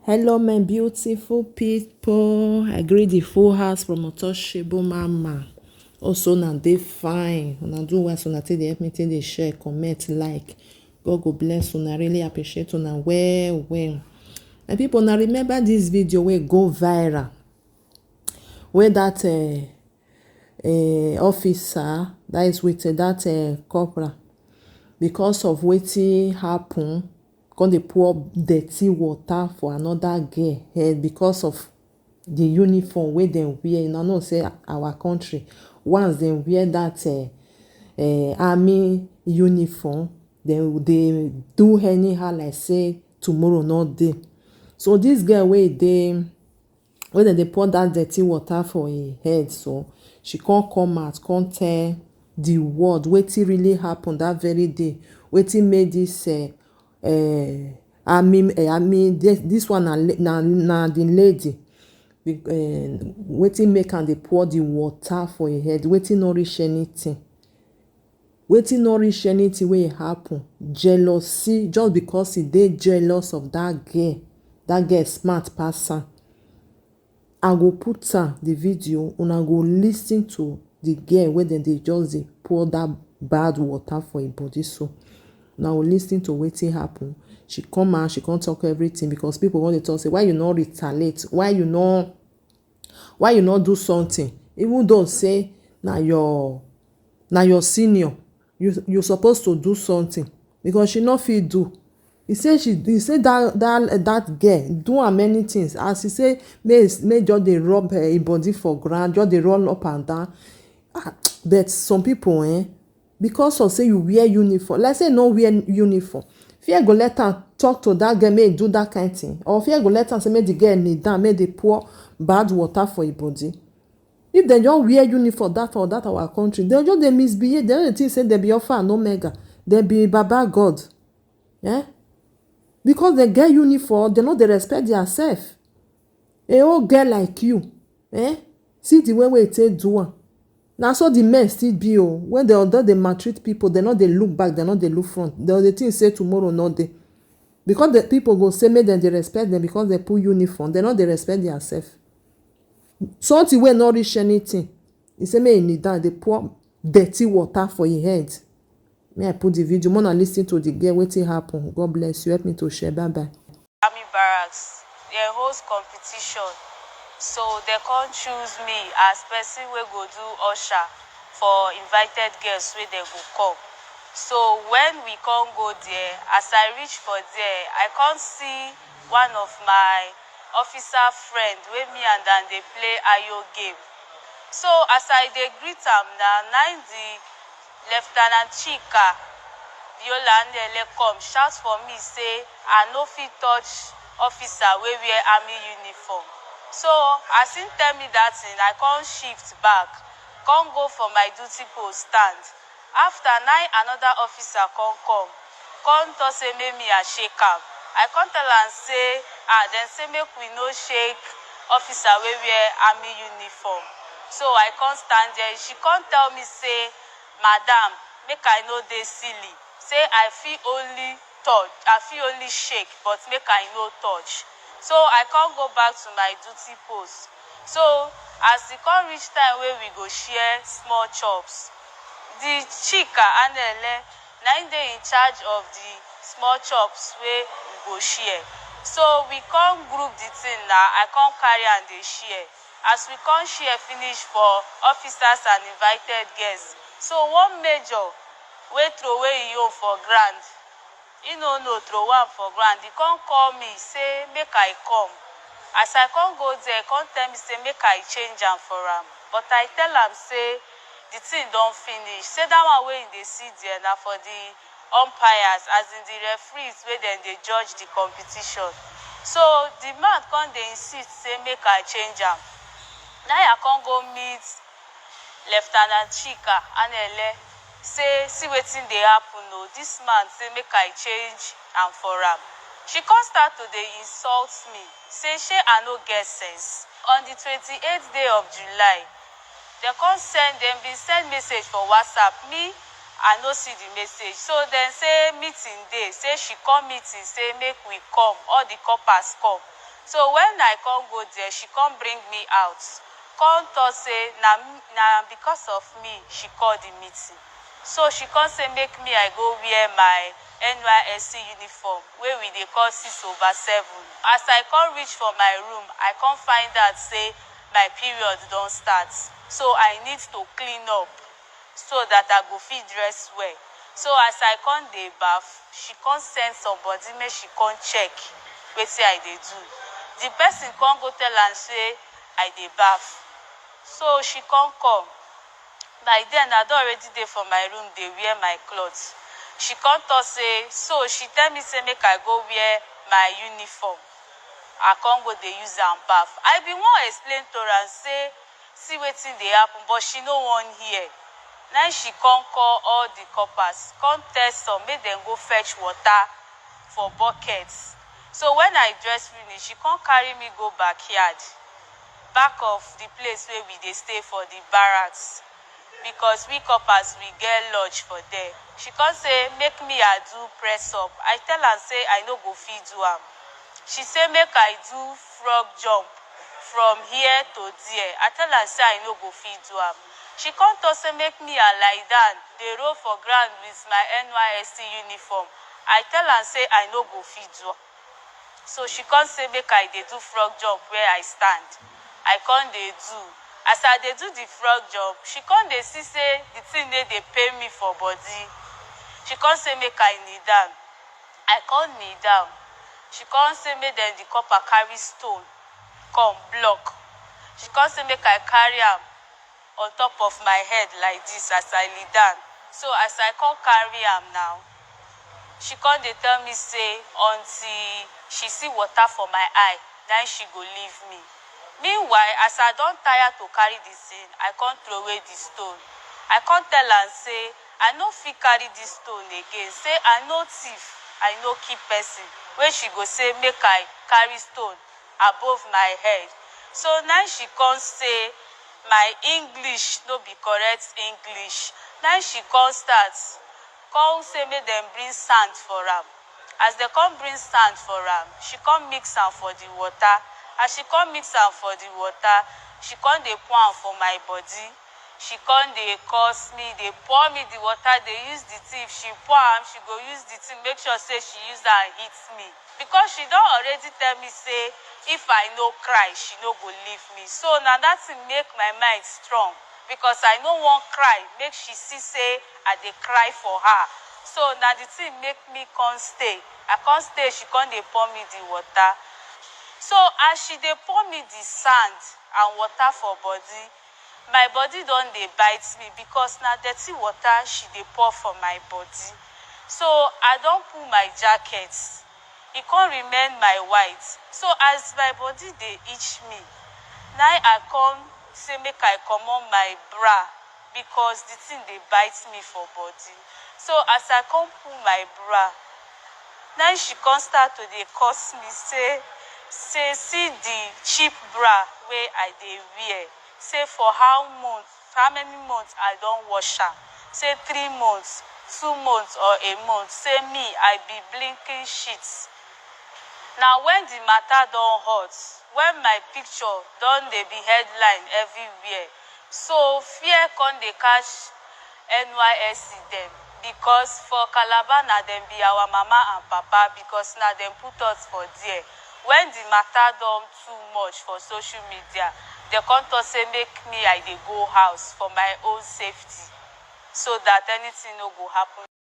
Hello, my beautiful people. I greet the full house from Untouchable Mama. Also, now they fine. Una do well, so na take dey help me take dey share, comment, like. God go bless una. I really appreciate una well, well. And people, now remember this video where go viral, where that officer that is with that corporal, because of wetin happen, come dey pour dirty water for another girl head because of the uniform wey dem wear. You know say our country, once dem wear that army uniform, dem dey do anyhow like say tomorrow no dey. So this girl wey dem dey pour that dirty water for im head, so she come out come tell the world wetin really happen that very day, wetin make this army this one na the lady, wetin make am dey pour the water for im head, wetin no reach anything, wey happen. Jealousy, just because e dey jealous of that girl smart pass am. I go put am the video, una go lis ten to the girl wey dem dey just dey pour that bad water for im body. So una go lis ten to wetin happen. She come out, she come talk everything, because people wan dey talk say why you no retaliate, why you no do something, even though say na your senior, you suppose to do something, because she no fit do. He say that girl do am many things, as he say make just dey rub im body for ground, just dey run up and down. But some people because of say you wear uniform, like say no wear uniform, fear go let am talk to that girl make e do that kind thing, or fear go let am say make the girl kneel down make dey pour bad water for im body. If dem just wear uniform that our country, dem just dey misbehave. Dem no dey think say dem be alpha and omega, dem be baba god. Because dem get uniform, dem no dey respect theirself. A whole girl like you, see the way e take do am. Na so the men still be when dem dey maltreat people, dem no dey look back, dem no dey look front, dem dey think say tomorrow no dey. Because the people go say make dem dey respect dem because dem put uniform, dem no dey respect theirself. Something wey no reach anything, e say make e kneel down dey pour dirty water for im head. May I put the video, more na lis ten to the girl wetin happen. God bless you, help me to share. Bye bye. Army barracks, dem host competition, so dem come choose me as person wey go do usher for invited guests wey dem go come. So when we come go there, as I reach for there, I come see one of my officer friend wey me and am dey play ayo game. So as I dey greet am na im the Lieutenant Chika Biola come shout for me say I no fit touch officer wey wear army uniform. So as him tell me that thing, I come shift back, come go for my duty post stand. After nine, another officer come talk say make me I shake am. I come tell am say dem say make we no shake officer wey wear army uniform. So I come stand there. She come tell me say, madam, make I no dey silly, say I fit only touch, I fit only shake, but make I no touch. So I come go back to my duty post. So as e come reach time wey we go share small chops, the Chika Anele na im dey in charge of the small chops wey we go share. So we come group the thing na, I come carry am dey share. As we come share finish for officers and invited guests, so one major wey throw away im own for ground, he no throw am for ground, he come call me say make I come. As I come go there, come tell me say make I change am for am, but I tell am say the thing don finish, say that one wey you dey see there na for the umpires, as in the referees wey dem dey judge the competition. So the man come dey insist say make I change am. Now I come go meet Lieutenant Chika Anele, say see wetin dey happen o, this man say make I change am for am. She come start to dey insult me, say shey I no get sense. On the 28th day of July, dem bin send message for WhatsApp. Me, I no see the message. So dem say meeting dey, say she come meeting, say make we come, all the corpers come. So when I come go there, she come bring me out, come talk say na because of me she call the meeting. So she come say make me I go wear my NYSC uniform wey we dey call 6/7. As I come reach for my room, I come find out say my period don start, so I need to clean up so that I go fit dress well. So as I come dey baff, she come send somebody make she come check wetin I dey do. The person come go tell am say I dey baff. So she come. By then I don already dey for my room dey wear my cloth. She come talk say, so she tell me say make I go wear my uniform. I come go dey use am baff. I bin wan explain to am say see wetin dey happen, but she no wan hear. Na she come call all the coppers, come tell some make dem go fetch water for buckets. So when I dress finish, she come carry me go backyard, back of the place where we dey stay for the barracks, because we coppers we get lodge for there. She come say make me I do press up. I tell her say I no go fit do am. She say make I do frog jump from here to there. I tell her say I no go fit do am. She come talk say make me I lie down dey roll for ground with my NYSC uniform. I tell her say I no go fit do am. So she come say make I dey do frog jump where I stand. I come dey do. As I dey do the frog jump, she come dey see say the thing dey pain me for body. She come say make I kneel down. I come kneel down. She come say make dem the copper carry stone come block. She come say make I carry am on top of my head like this as I lay down. So as I come carry am now, she come dey tell me say until she see water for my eye, then she go leave me. Meanwhile, as I don tire to carry this thing, I come throw away the stone. I come tell am say I no fit carry this stone again. Say I no thief, I no kill person wey she go say make I carry stone above my head. So now she come say my English no be correct English. Now she come start come say make dem bring sand for am. As dem come bring sand for am, she come mix am for the water. As she come mix am for the water, she come dey pour am for my body. She come dey curse me, dey pour me the water, dey use the thing. If she pour am, she go use the thing make sure say she use am hit me, because she don already tell me say if I no cry, she no go leave me. So na that thing make my mind strong, because I no wan cry make she see say I dey cry for her. So na the thing make me come stay. I come stay, she come dey pour me the water. So as she dey pour me the sand and water for body, my body don dey bite me, because na dirty water she dey pour for my body. So I don pull my jacket, e come remain my white. So as my body dey itch me, na I come say make I comot my bra, because the thing dey bite me for body. So as I come pull my bra, na she come start to dey curse me say see the cheap bra wey I dey wear, say for how many months I don wash am, say 3 months, 2 months or a month. Say me I be blinking shit. Now when the matter don hot, when my picture don dey be headline everywhere, so fear come dey catch NYSC dem, because for Calabar na dem be our mama and papa, because na dem put us for there. When the matter don too much for social media, dem come talk say make me I dey go house for my own safety, so that anything no go happen.